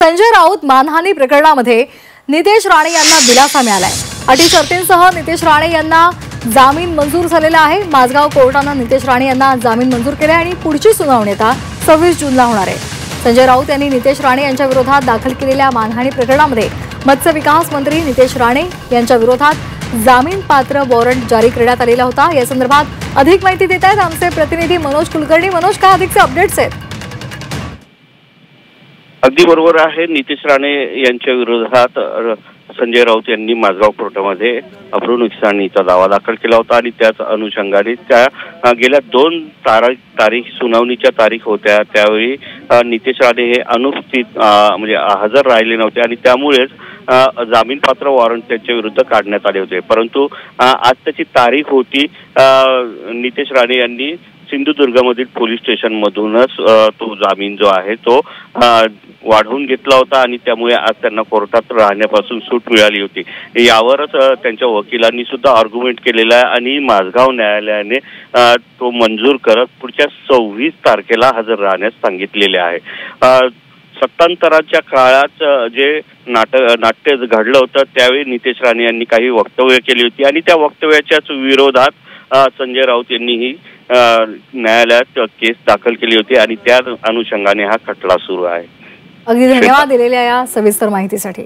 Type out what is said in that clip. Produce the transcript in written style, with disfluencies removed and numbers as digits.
संजय राऊत मानहानी प्रकरणामध्ये नितेश राणे यांना दिलासा मिळालाय। अटी शर्तींसह नितेश राणे यांना जामीन मंजूर झालेला आहे। माझगाव कोर्टाने नितेश राणे यांना जामीन मंजूर केला आणि पुढची सुनावणी आता 26 जूनला होणार आहे। संजय राऊत यांनी नितेश राणे यांच्या विरोधात दाखल केलेल्या मानहानी प्रकरणामध्ये मत्स्य विकास मंत्री नितेश राणे यांच्या विरोधात जामीन पात्र वॉरंट जारी करण्यात आलेला होता। या संदर्भात अधिक माहिती देत आहेत आमचे प्रतिनिधी मनोज कुलकर्णी। मनोज, काय अधिकचे अपडेट्स आहेत? अगदी बरोबर आहे। नितेश राणे यांच्या विरोधात संजय राऊत यांनी माझगाव कोर्टामध्ये अब्रू नुकसानीचा दावा दाखल केला होता आणि त्याच अनुषंगाने त्या गेल्या 2 तारीख सुनावणीच्या तारीख होत्या, त्यावेळी नितेश राणे हे अनुपस्थित म्हणजे हजर राहिले नव्हते आणि त्यामुळेच जामीन पात्र वॉरंट त्यांच्या विरुद्ध काढण्यात आले होते। परंतु आज त्याची तारीख होती। नितेश राणे यांनी सिंधुदुर्गमधील पोलीस स्टेशन मधूनच तो जामीन जो आहे तो वाढवून घेतला होता आणि त्यामुळे आज त्यांना कोर्टात राहण्यापासून सूट मिळाली होती। यावरच त्यांच्या वकिलांनी सुद्धा आर्ग्युमेंट केलेला आहे आणि माझगाव न्यायालयाने तो मंजूर करत पुढच्या 26 तारखेला हजर राहण्यास सांगितलेले आहे। सत्तांतराच्या काळात जे नाट्य घडलं होतं त्यावेळी नितेश राणे यांनी काही वक्तव्य केली होती आणि त्या वक्तव्याच्याच विरोधात संजय राऊत यांनीही न्यायालयात केस दाखल केली होती आणि त्या अनुषंगाने हा खटला सुरू आहे। अगदी धन्यवाद दिलेल्या या सविस्तर माहितीसाठी।